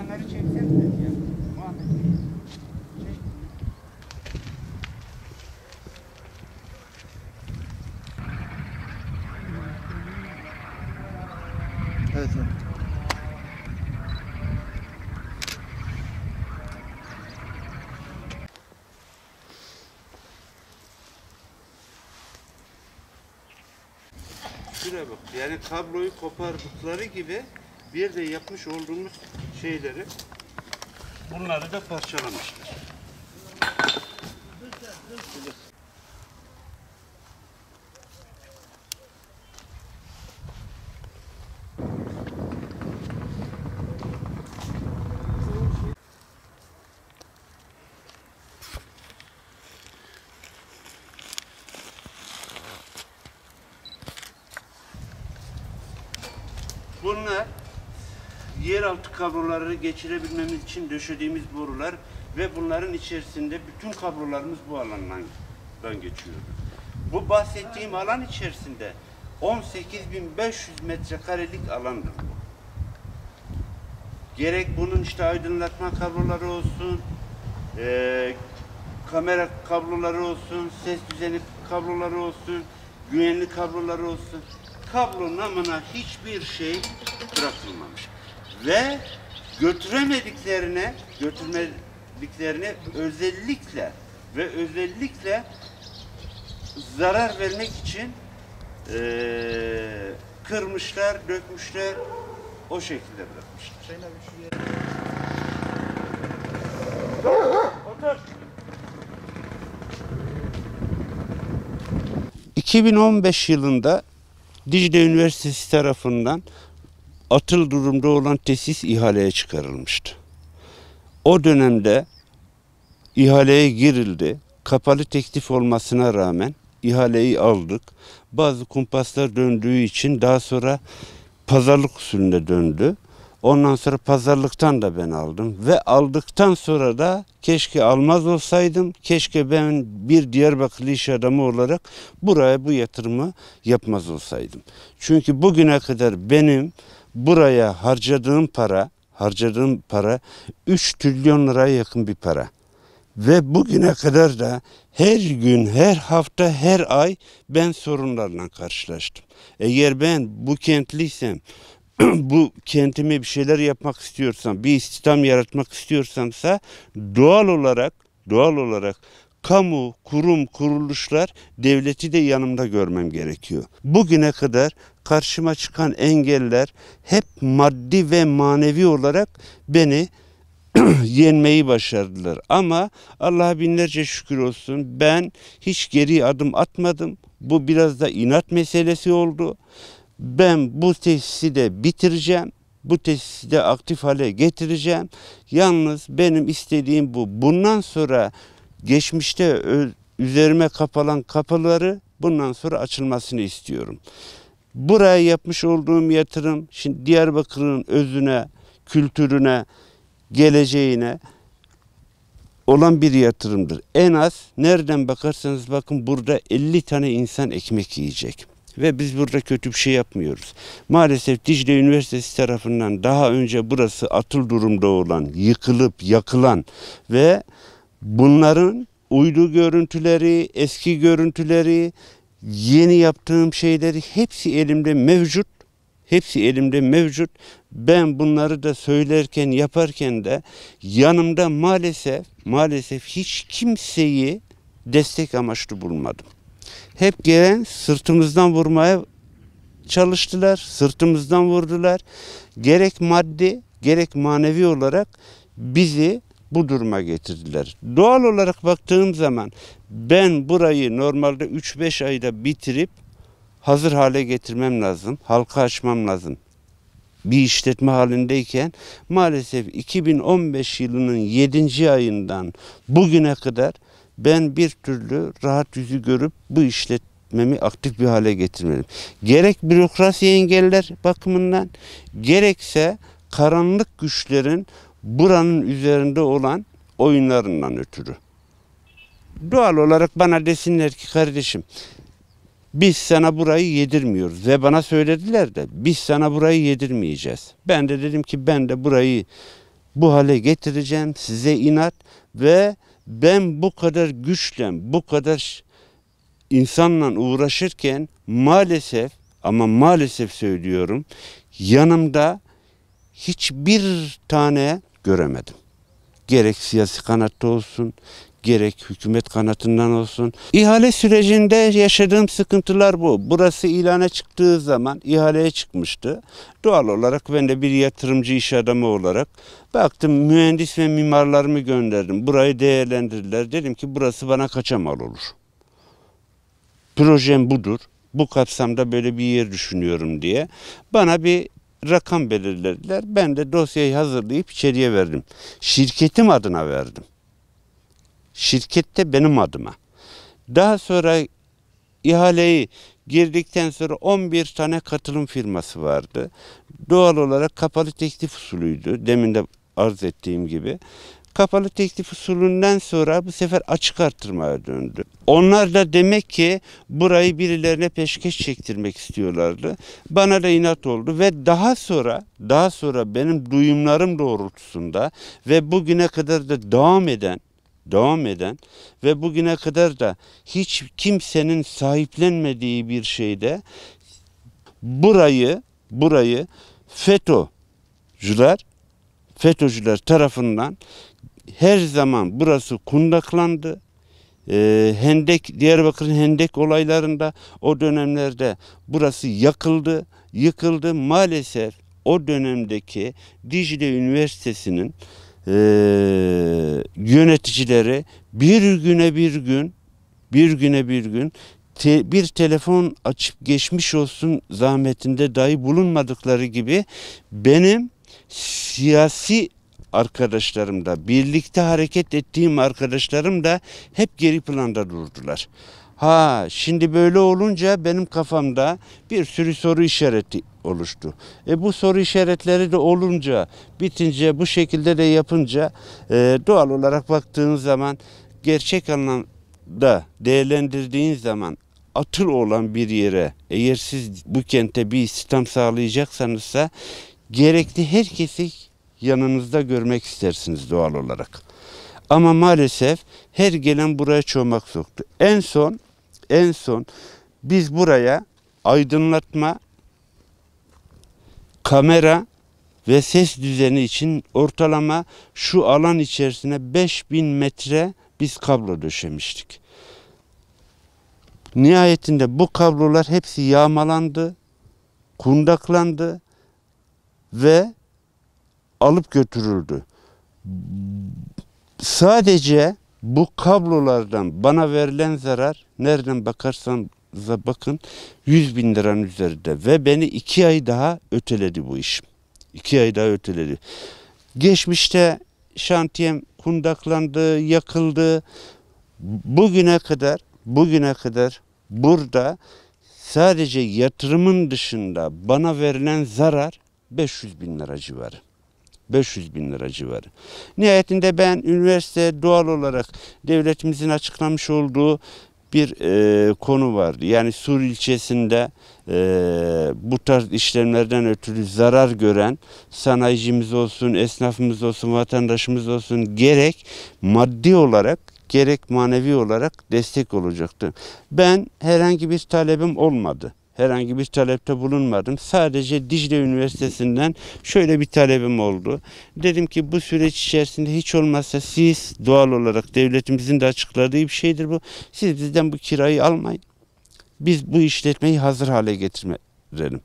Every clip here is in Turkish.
Bayanları çeksenize ya. Muhammed Bey. Çek. Evet. Şuraya bak. Yani kabloyu kopardıkları gibi bir de yapmış olduğumuz şeyleri bunları da parçalamışlar. Bunlar yeraltı kabloları geçirebilmemiz için döşediğimiz borular ve bunların içerisinde bütün kablolarımız bu alandan geçiyor. Bu bahsettiğim alan içerisinde 18.500 metrekarelik alandır bu. Gerek bunun işte aydınlatma kabloları olsun, kamera kabloları olsun, ses düzeni kabloları olsun, güvenlik kabloları olsun. Kablo namına hiçbir şey bırakılmamış. Ve götürmediklerine özellikle zarar vermek için kırmışlar, dökmüşler, o şekilde bırakmışlar. Otur. 2015 yılında Dicle Üniversitesi tarafından atıl durumda olan tesis ihaleye çıkarılmıştı. O dönemde ihaleye girildi. Kapalı teklif olmasına rağmen ihaleyi aldık. Bazı kumpaslar döndüğü için daha sonra pazarlık usulüne döndü. Ondan sonra pazarlıktan da ben aldım ve aldıktan sonra da keşke almaz olsaydım, keşke ben bir Diyarbakırlı iş adamı olarak buraya bu yatırımı yapmaz olsaydım. Çünkü bugüne kadar benim buraya harcadığım para 3 trilyon liraya yakın bir para. Ve bugüne kadar da her gün, her hafta, her ay ben sorunlarla karşılaştım. Eğer ben bu kentliysem, bu kentime bir şeyler yapmak istiyorsam, bir istihdam yaratmak istiyorsamsa doğal olarak kamu, kurum, kuruluşlar, devleti de yanımda görmem gerekiyor. Bugüne kadar karşıma çıkan engeller hep maddi ve manevi olarak beni yenmeyi başardılar. Ama Allah'a binlerce şükür olsun ben hiç geri adım atmadım. Bu biraz da inat meselesi oldu. Ben bu tesisi de bitireceğim. Bu tesisi de aktif hale getireceğim. Yalnız benim istediğim bu. Bundan sonra geçmişte üzerime kapanan kapıları bundan sonra açılmasını istiyorum. Buraya yapmış olduğum yatırım şimdi Diyarbakır'ın özüne, kültürüne, geleceğine olan bir yatırımdır. En az nereden bakarsanız bakın burada 50 tane insan ekmek yiyecek. Ve biz burada kötü bir şey yapmıyoruz. Maalesef Dicle Üniversitesi tarafından daha önce burası atıl durumda olan, yıkılıp yakılan ve bunların uydu görüntüleri, eski görüntüleri, yeni yaptığım şeyleri hepsi elimde mevcut. Ben bunları da söylerken, yaparken de yanımda maalesef hiç kimseyi destek amaçlı bulmadım. Hep gelen sırtımızdan vurmaya çalıştılar, sırtımızdan vurdular. Gerek maddi, gerek manevi olarak bizi bu duruma getirdiler. Doğal olarak baktığım zaman ben burayı normalde 3-5 ayda bitirip hazır hale getirmem lazım, halka açmam lazım. Bir işletme halindeyken maalesef 2015 yılının 7. ayından bugüne kadar ben bir türlü rahat yüzü görüp bu işletmemi aktif bir hale getirmedim. Gerek bürokrasi engeller bakımından gerekse karanlık güçlerin buranın üzerinde olan oyunlarından ötürü. Doğal olarak bana desinler ki kardeşim biz sana burayı yedirmiyoruz ve bana söylediler de biz sana burayı yedirmeyeceğiz. Ben de dedim ki ben de burayı bu hale getireceğim, size inat ve ben bu kadar güçle, bu kadar insanla uğraşırken maalesef, ama maalesef söylüyorum, yanımda hiçbir tane göremedim. Gerek siyasi kanatta olsun, gerek hükümet kanatından olsun. İhale sürecinde yaşadığım sıkıntılar bu. Burası ilana çıktığı zaman ihaleye çıkmıştı. Doğal olarak ben de bir yatırımcı iş adamı olarak baktım, mühendis ve mimarlarımı gönderdim. Burayı değerlendirdiler. Dedim ki burası bana kaça mal olur? Projem budur. Bu kapsamda böyle bir yer düşünüyorum diye. Bana bir rakam belirlediler. Ben de dosyayı hazırlayıp içeriye verdim. Şirketim adına verdim. Şirkette benim adıma. Daha sonra ihaleyi girdikten sonra 11 tane katılım firması vardı. Doğal olarak kapalı teklif usulüydü. Demin de arz ettiğim gibi. Kapalı teklif usulünden sonra bu sefer açık artırmaya döndü. Onlar da demek ki burayı birilerine peşkeş çektirmek istiyorlardı. Bana da inat oldu ve daha sonra benim duyumlarım doğrultusunda ve bugüne kadar da devam eden ve bugüne kadar da hiç kimsenin sahiplenmediği bir şeyde burayı FETÖ'cüler tarafından her zaman burası kundaklandı. Diyarbakır'ın Hendek olaylarında o dönemlerde burası yıkıldı. Maalesef o dönemdeki Dicle Üniversitesi'nin yöneticileri bir güne bir gün bir telefon açıp geçmiş olsun zahmetinde dahi bulunmadıkları gibi benim siyasi arkadaşlarım da, birlikte hareket ettiğim arkadaşlarım da hep geri planda durdular. Şimdi böyle olunca benim kafamda bir sürü soru işareti oluştu. Bu soru işaretleri de olunca, bitince, bu şekilde de yapınca doğal olarak baktığın zaman, gerçek anlamda değerlendirdiğin zaman atıl olan bir yere, eğer siz bu kente bir istihdam sağlayacaksanızsa gerekli herkesi yanınızda görmek istersiniz doğal olarak. Ama maalesef her gelen buraya çomak soktu. En son biz buraya aydınlatma, kamera ve ses düzeni için ortalama şu alan içerisine 5000 metre biz kablo döşemiştik. Nihayetinde bu kablolar hepsi yağmalandı, kundaklandı ve alıp götürüldü. Sadece bu kablolardan bana verilen zarar, nereden bakarsanız bakın, 100.000 liranın üzerinde ve beni 2 ay daha öteledi bu iş. 2 ay daha öteledi. Geçmişte şantiyem kundaklandı, yakıldı. Bugüne kadar burada sadece yatırımın dışında bana verilen zarar 500.000 lira civarı. 500.000 lira civarı. Nihayetinde ben üniversite, doğal olarak devletimizin açıklamış olduğu bir konu vardı. Yani Sur ilçesinde bu tarz işlemlerden ötürü zarar gören sanayicimiz olsun, esnafımız olsun, vatandaşımız olsun, gerek maddi olarak gerek manevi olarak destek olacaktı. Ben herhangi bir talebim olmadı. Herhangi bir talepte bulunmadım. Sadece Dicle Üniversitesi'nden şöyle bir talebim oldu. Dedim ki bu süreç içerisinde hiç olmazsa siz, doğal olarak devletimizin de açıkladığı bir şeydir bu. Siz bizden bu kirayı almayın. Biz bu işletmeyi hazır hale getirelim.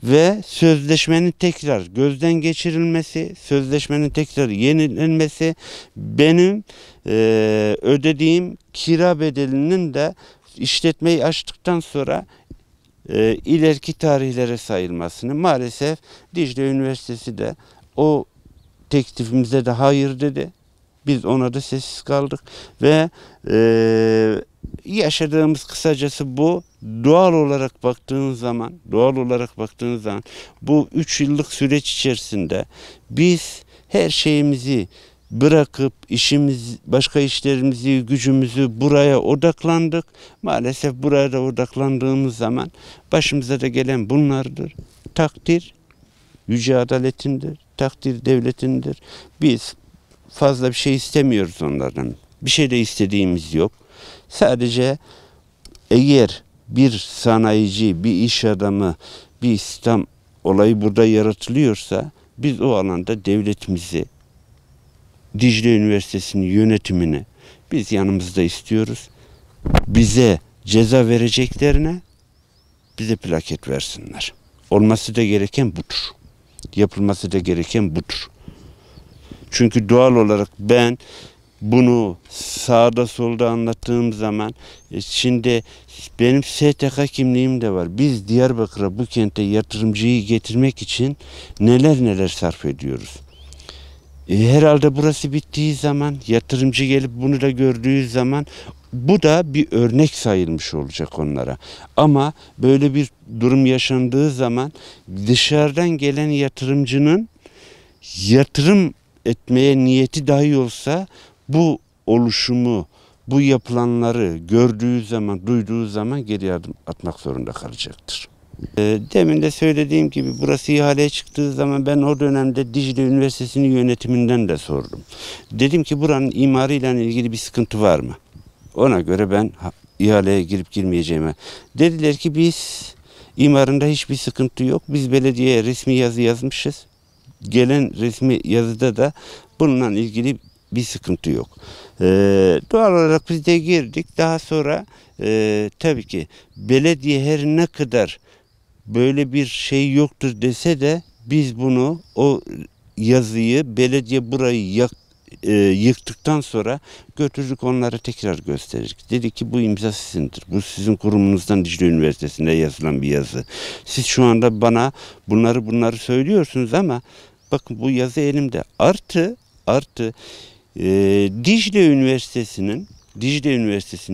Ve sözleşmenin tekrar gözden geçirilmesi, sözleşmenin tekrar yenilenmesi, benim ödediğim kira bedelinin de işletmeyi açtıktan sonra ileriki tarihlere sayılmasını, maalesef Dicle Üniversitesi de o teklifimize de hayır dedi. Biz ona da sessiz kaldık ve yaşadığımız kısacası bu. Doğal olarak baktığın zaman bu 3 yıllık süreç içerisinde biz her şeyimizi bırakıp başka işlerimizi, gücümüzü buraya odaklandık. Maalesef buraya da odaklandığımız zaman başımıza da gelen bunlardır. Takdir yüce adaletindir. takdir devletindir. Biz fazla bir şey istemiyoruz onlardan. Bir şey de istediğimiz yok. Sadece eğer bir sanayici, bir iş adamı, bir İslam olayı burada yaratılıyorsa biz o alanda devletimizi, Dicle Üniversitesi'nin yönetimini biz yanımızda istiyoruz. Bize ceza vereceklerine bize plaket versinler. Olması da gereken budur. Yapılması da gereken budur. Çünkü doğal olarak ben bunu sağda solda anlattığım zaman şimdi benim STK kimliğim de var. Biz Diyarbakır'a, bu kente yatırımcıyı getirmek için neler sarf ediyoruz. Herhalde burası bittiği zaman, yatırımcı gelip bunu da gördüğü zaman bu da bir örnek sayılmış olacak onlara. Ama böyle bir durum yaşandığı zaman dışarıdan gelen yatırımcının yatırım etmeye niyeti dahi olsa bu oluşumu, bu yapılanları gördüğü zaman, duyduğu zaman geri adım atmak zorunda kalacaktır. Demin de söylediğim gibi burası ihaleye çıktığı zaman ben o dönemde Dicle Üniversitesi'nin yönetiminden de sordum. Dedim ki buranın imarıyla ilgili bir sıkıntı var mı? Ona göre ben ihaleye girip girmeyeceğime. Dediler ki biz imarında hiçbir sıkıntı yok. Biz belediyeye resmi yazı yazmışız. Gelen resmi yazıda da bununla ilgili bir sıkıntı yok. Doğal olarak biz de girdik. Daha sonra tabii ki belediye her ne kadar böyle bir şey yoktur dese de biz bunu, o yazıyı, belediye burayı yıktıktan sonra götürdük onlara tekrar gösterdik. Dedi ki bu imza sizindir. Bu sizin kurumunuzdan Dicle Üniversitesi'nde yazılan bir yazı. Siz şu anda bana bunları söylüyorsunuz ama bakın bu yazı elimde. Artı Dicle Üniversitesi'nin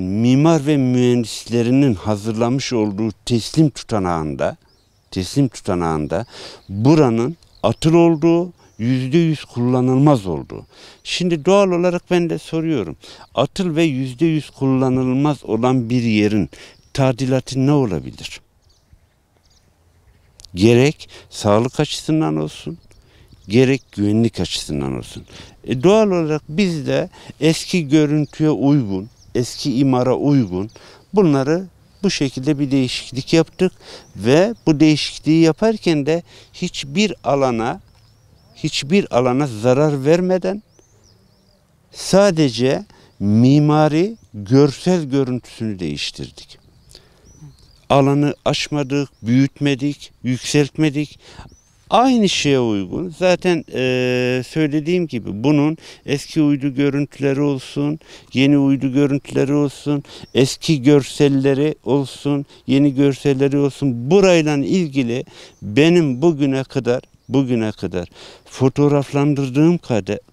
mimar ve mühendislerinin hazırlamış olduğu teslim tutanağında buranın atıl olduğu, %100 kullanılmaz olduğu. Şimdi doğal olarak ben de soruyorum. Atıl ve %100 kullanılmaz olan bir yerin tadilatı ne olabilir? Gerek sağlık açısından olsun, gerek güvenlik açısından olsun. Doğal olarak biz de eski görüntüye uygun, eski imara uygun bunları bu şekilde bir değişiklik yaptık ve bu değişikliği yaparken de hiçbir alana zarar vermeden sadece mimari görsel görüntüsünü değiştirdik. Alanı aşmadık, büyütmedik, yükseltmedik. Aynı şeye uygun. Zaten söylediğim gibi bunun eski uydu görüntüleri olsun, yeni uydu görüntüleri olsun, eski görselleri olsun, yeni görselleri olsun. Burayla ilgili benim bugüne kadar fotoğraflandırdığım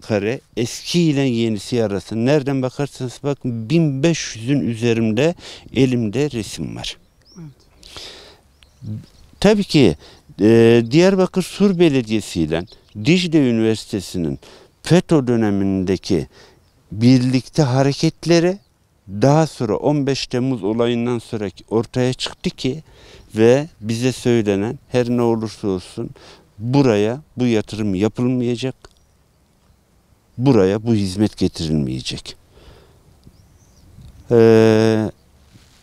kare eski ile yenisi arasında nereden bakarsanız bakın 1500'ün üzerinde elimde resim var. Evet. Tabii ki Diyarbakır Sur Belediyesi ile Dicle Üniversitesi'nin FETÖ dönemindeki birlikte hareketleri daha sonra 15 Temmuz olayından sonra ortaya çıktı ki ve bize söylenen her ne olursa olsun buraya bu yatırım yapılmayacak, buraya bu hizmet getirilmeyecek.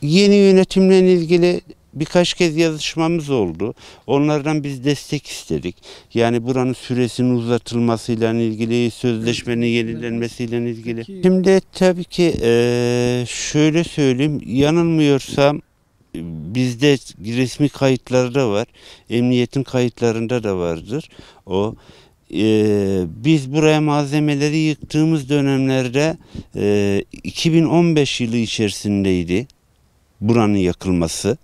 Yeni yönetimle ilgili birkaç kez yazışmamız oldu. Onlardan biz destek istedik. Yani buranın süresinin uzatılmasıyla ilgili, sözleşmenin yenilenmesiyle ilgili. Şimdi tabii ki şöyle söyleyeyim, yanılmıyorsam bizde resmi kayıtları da var. Emniyetin kayıtlarında da vardır. Biz buraya malzemeleri yıktığımız dönemlerde 2015 yılı içerisindeydi buranın yakılması.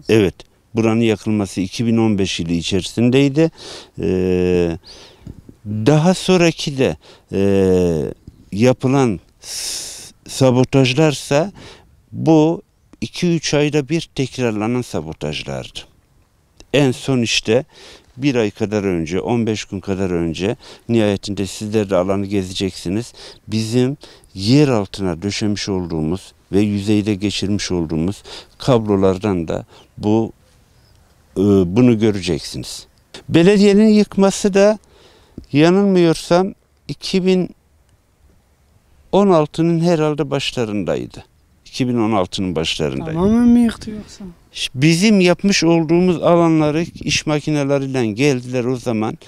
Evet, buranın yakılması 2015 yılı içerisindeydi. Daha sonraki de yapılan sabotajlarsa bu 2-3 ayda bir tekrarlanan sabotajlardı. En son işte bir ay kadar önce, 15 gün kadar önce nihayetinde sizler de alanı gezeceksiniz. Bizim yer altına döşemiş olduğumuz ve yüzeyde geçirmiş olduğumuz kablolardan da bunu göreceksiniz. Belediyenin yıkması da Yanılmıyorsam 2016'nın herhalde başlarındaydı. 2016'nın başlarındaydı. Tamamen mi yıktı yoksa? Bizim yapmış olduğumuz alanları iş makineleriyle geldiler o zaman.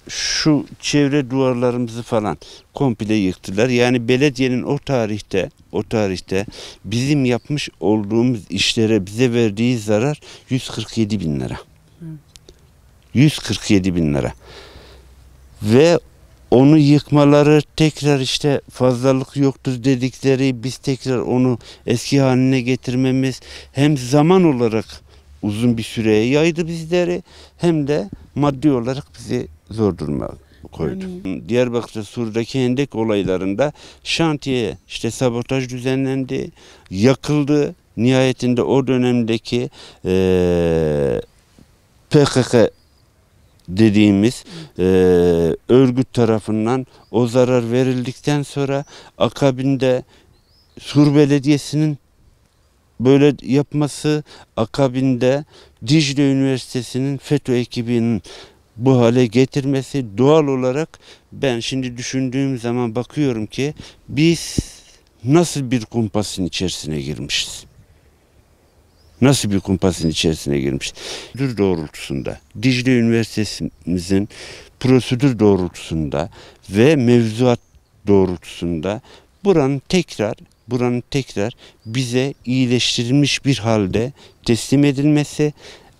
Şu çevre duvarlarımızı falan komple yıktılar. Yani belediyenin o tarihte bizim yapmış olduğumuz işlere bize verdiği zarar 147 bin lira. 147 bin lira. Ve onu yıkmaları, tekrar işte fazlalık yoktur dedikleri, biz tekrar onu eski haline getirmemiz hem zaman olarak uzun bir süreye yaydı bizleri, hem de maddi olarak bizi zor duruma koydu. Diyarbakır'da Sur'daki hendek olaylarında şantiye işte sabotaj düzenlendi, yakıldı. Nihayetinde o dönemdeki PKK dediğimiz örgüt tarafından o zarar verildikten sonra akabinde Sur Belediyesi'nin böyle yapması, akabinde Dicle Üniversitesi'nin FETÖ ekibinin bu hale getirmesi, doğal olarak ben şimdi düşündüğüm zaman bakıyorum ki biz nasıl bir kumpasın içerisine girmişiz. Nasıl bir kumpasın içerisine girmiş? Prosedür doğrultusunda, Dicle Üniversitemizin prosedür doğrultusunda ve mevzuat doğrultusunda buranın tekrar bize iyileştirilmiş bir halde teslim edilmesi,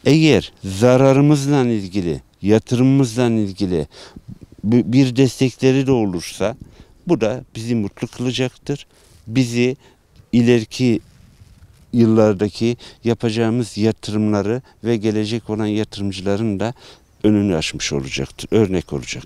eğer zararımızla ilgili, yatırımımızla ilgili bir destekleri de olursa bu da bizi mutlu kılacaktır. Bizi ileriki yıllardaki yapacağımız yatırımları ve gelecek olan yatırımcıların da önünü açmış olacaktır, örnek olacak.